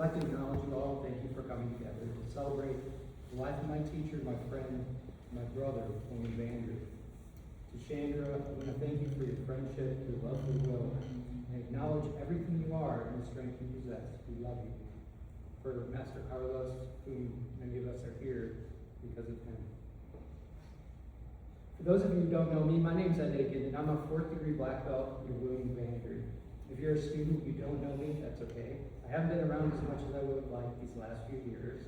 like to acknowledge you all. Thank you for coming together to celebrate the life of my teacher, my friend, my brother, William Vander. To Chandra, I want to thank you for your friendship, your love for Will, and acknowledge everything you are and the strength you possess. We love you. For Master Carlos, whom many of us are here because of him. For those of you who don't know me, my name's Ed Aiken, and I'm a 4th degree black belt in William Vander. If you're a student, you don't know me, that's okay. I haven't been around as much as I would have liked these last few years.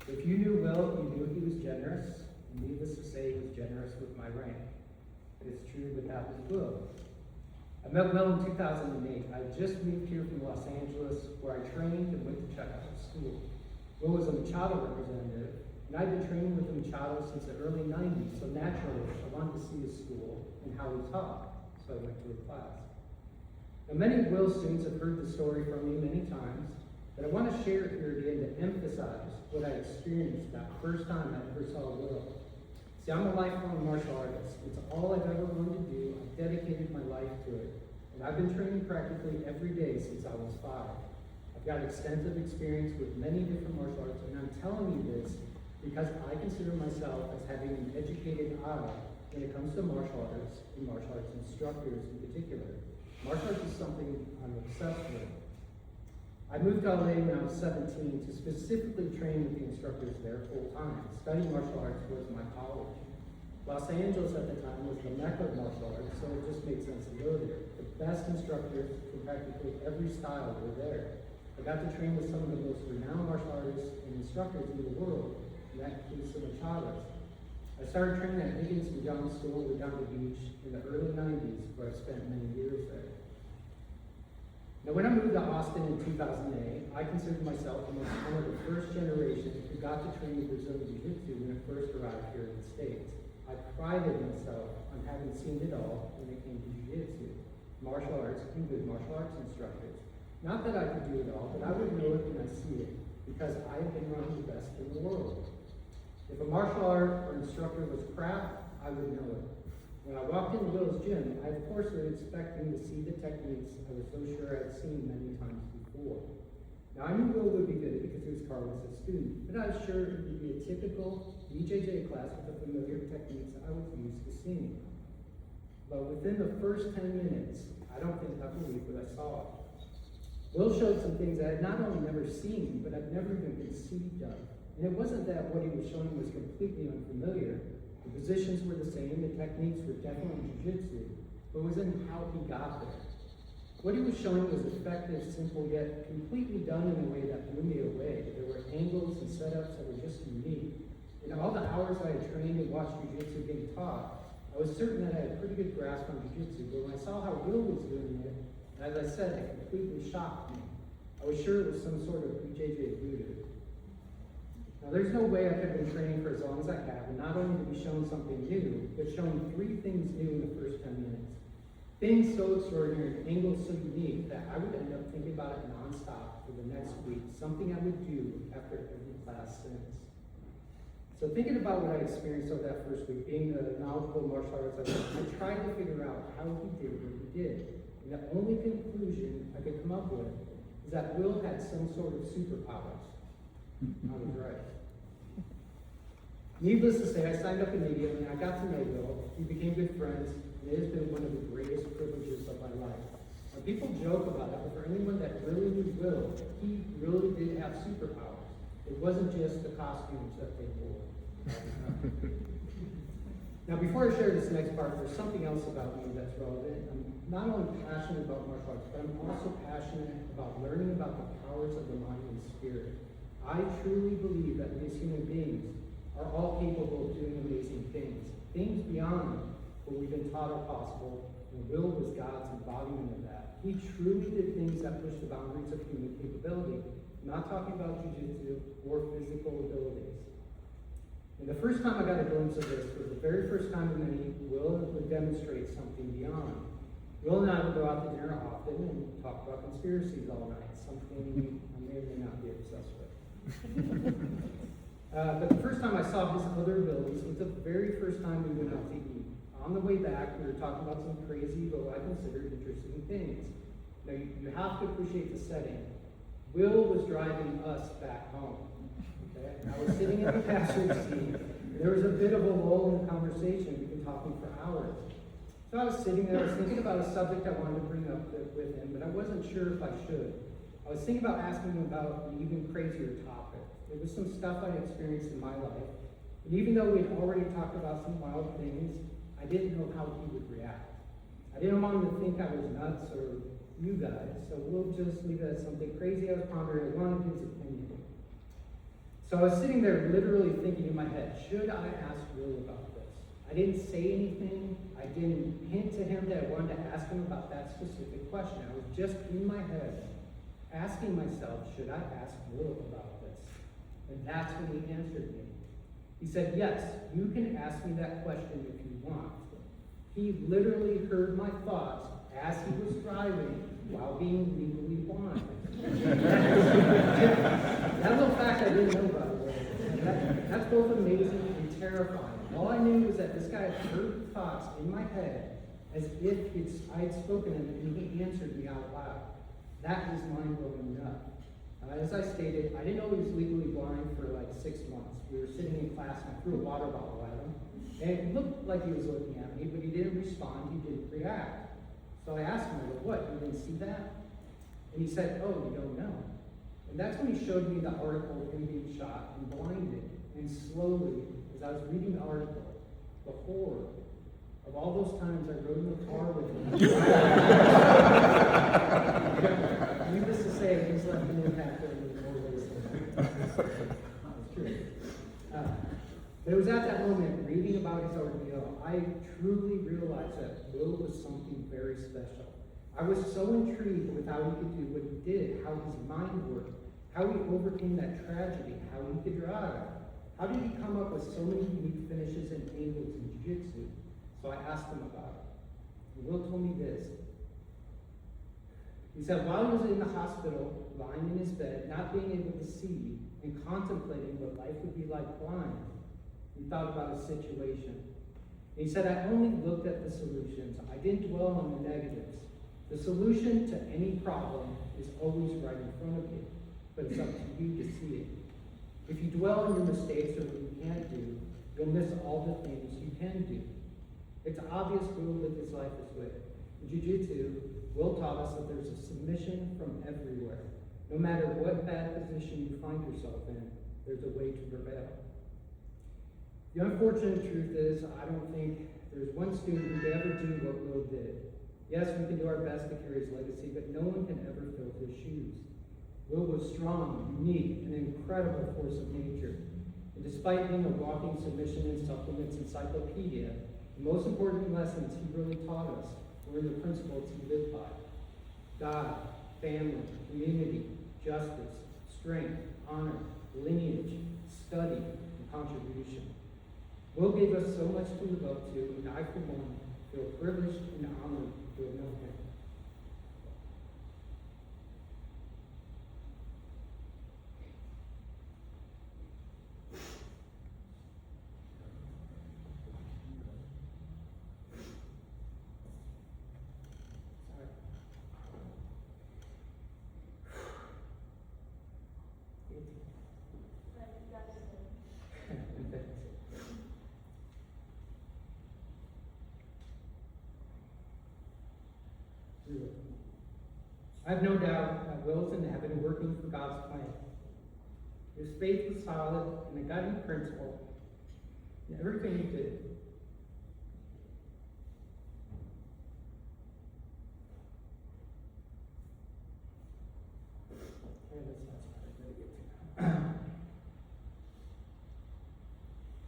If you knew Will, you knew he was generous. Needless to say, he was generous with my rank. It's true that that was Will. I met Will in 2008. I just moved here from Los Angeles, where I trained and went to check out the school. Will was a Machado representative, and I'd been training with the Machado since the early 90s, so naturally, I wanted to see his school and how he taught, so I went to a class. Now, many of Will's students have heard the story from me many times, but I want to share it here again to emphasize what I experienced that first time I ever saw Will. See, I'm a lifelong martial artist. It's all I've ever wanted to do. I've dedicated my life to it. And I've been training practically every day since I was 5. I've got extensive experience with many different martial arts, and I'm telling you this because I consider myself as having an educated eye when it comes to martial arts and martial arts instructors in particular. Martial arts is something I'm obsessed with. I moved to LA when I was 17 to specifically train with the instructors there full time. Studying martial arts was my college. Los Angeles at the time was the mecca of martial arts, so it just made sense to go there. The best instructors from practically every style were there. I got to train with some of the most renowned martial artists and instructors in the world, and that includes the Machados. I started training at Higgins and John School in Redondo Beach in the early 90s, where I spent many years there. Now, when I moved to Austin in 2008, I considered myself among one of the first generation who got to train with Brazilian Jiu-Jitsu when it first arrived here in the States. I prided myself on having seen it all when it came to Jiu-Jitsu, martial arts, and good martial arts instructors. Not that I could do it all, but I would know it when I see it, because I have been running the best in the world. If a martial art or instructor was crap, I would know it. When I walked into Will's gym, I of course would expect him to see the techniques I was so sure I had seen many times before. Now I knew Will would be good because he was Carlos' student, but I was sure it would be a typical BJJ class with the familiar techniques I was used to seeing. But within the first 10 minutes, I don't think I believed what I saw. Will showed some things I had not only never seen, but I've never even conceived of. And it wasn't that what he was showing was completely unfamiliar. The positions were the same, the techniques were definitely jiu-jitsu, but it was in how he got there. What he was showing was effective, simple, yet completely done in a way that blew me away. There were angles and setups that were just unique. In all the hours I had trained and watched jiu-jitsu being taught, I was certain that I had a pretty good grasp on jiu-jitsu, but when I saw how Will was doing it, as I said, it completely shocked me. I was sure it was some sort of BJJ voodoo. Now, there's no way I could have been training for as long as I have, and not only to be shown something new, but shown 3 things new in the first 10 minutes. Things so extraordinary, angles so unique, that I would end up thinking about it nonstop for the next week, something I would do after every class since. So thinking about what I experienced over that first week, being the knowledgeable martial arts I tried to figure out how he did what he did. And the only conclusion I could come up with is that Will had some sort of superpowers. I was right. Needless to say, I signed up immediately, and I got to know Will. We became good friends, and it has been one of the greatest privileges of my life. Now, people joke about it, but for anyone that really knew Will, he really did have superpowers. It wasn't just the costumes that they wore. Now, before I share this next part, there's something else about me that's relevant. I'm not only passionate about martial arts, but I'm also passionate about learning about the powers of the mind and spirit. I truly believe that we as human beings are all capable of doing amazing things, things beyond what we've been taught are possible, and Will was God's embodiment of that. He truly did things that pushed the boundaries of human capability. I'm not talking about jiu-jitsu or physical abilities. And the first time I got a glimpse of this was the very first time in many Will would demonstrate something beyond. Will and I would go out to dinner often and talk about conspiracies all night, something I may or may not be obsessed with. But the first time I saw his other abilities was the very first time we went out to eat. On the way back, we were talking about some crazy, but what I considered interesting things. Now, you have to appreciate the setting. Will was driving us back home. Okay? I was sitting in the passenger seat. There was a bit of a lull in the conversation. We've been talking for hours. So I was sitting there, I was thinking about a subject I wanted to bring up with him, but I wasn't sure if I should. I was thinking about asking him about an even crazier topic. It was some stuff I experienced in my life. And even though we'd already talked about some wild things, I didn't know how he would react. I didn't want him to think I was nuts or you guys, so we'll just leave it as something crazy I was pondering. I wanted his opinion. So I was sitting there literally thinking in my head, should I ask Will about this? I didn't say anything. I didn't hint to him that I wanted to ask him about that specific question. I was just in my head asking myself, should I ask Will about this? And that's when he answered me. He said, yes, you can ask me that question if you want. He literally heard my thoughts as he was driving while being legally blind. That little fact I didn't know, by the way. That's both amazing and terrifying. All I knew was that this guy had heard thoughts in my head as if I had spoken them and he answered me out loud. That is mind-blowing enough. As I stated, I didn't know he was legally blind for like 6 months. We were sitting in class and I threw a water bottle at him. And it looked like he was looking at me, but he didn't respond, he didn't react. So I asked him, I go, what, you didn't see that? And he said, oh, you don't know. And that's when he showed me the article of him being shot and blinded. And slowly, as I was reading the article, the horror of all those times I rode in the car with him. Needless to say, he's left an impact over the more ways than that. It's true. But it was at that moment, reading about his ordeal, I truly realized that Will was something very special. I was so intrigued with how he could do what he did, how his mind worked, how he overcame that tragedy, how he could drive. How did he come up with so many unique finishes and angles in jiu-jitsu? So I asked him about it. And Will told me this. He said, while he was in the hospital, lying in his bed, not being able to see, and contemplating what life would be like blind, he thought about his situation. And he said, I only looked at the solutions. I didn't dwell on the negatives. The solution to any problem is always right in front of you, but it's up to you to see it. If you dwell on your mistakes or what you can't do, you'll miss all the things you can do. It's obvious Will lived his life this way. In Jiu-Jitsu, Will taught us that there's a submission from everywhere. No matter what bad position you find yourself in, there's a way to prevail. The unfortunate truth is, I don't think there's one student who could ever do what Will did. Yes, we can do our best to carry his legacy, but no one can ever fill his shoes. Will was strong, unique, an incredible force of nature. And despite being a walking submission and supplements encyclopedia, the most important lessons he really taught us were the principles he lived by. God, family, community, justice, strength, honor, lineage, study, and contribution. Will gave us so much to live up to, and I, for one, feel privileged and honored to have known him. I have no doubt that Will's in heaven working for God's plan. His faith was solid and a guiding principle in everything he did.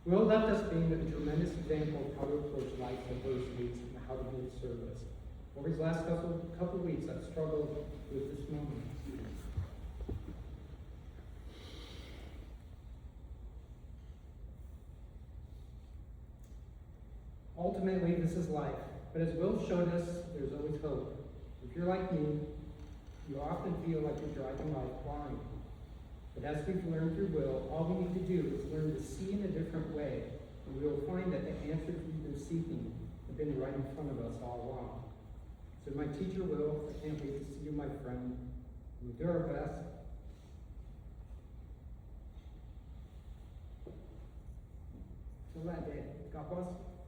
Will left us being a tremendous example of how to approach life's adversities and how to be of service. Over these last couple of weeks, I've struggled with this moment. Ultimately, this is life. But as Will showed us, there's always hope. If you're like me, you often feel like you're driving life blind. But as we've learned through Will, all we need to do is learn to see in a different way, and we will find that the answers we've been seeking have been right in front of us all along. So my teacher Will, I can't wait to see you, my friend. We'll do our best, Well, that day, golf balls?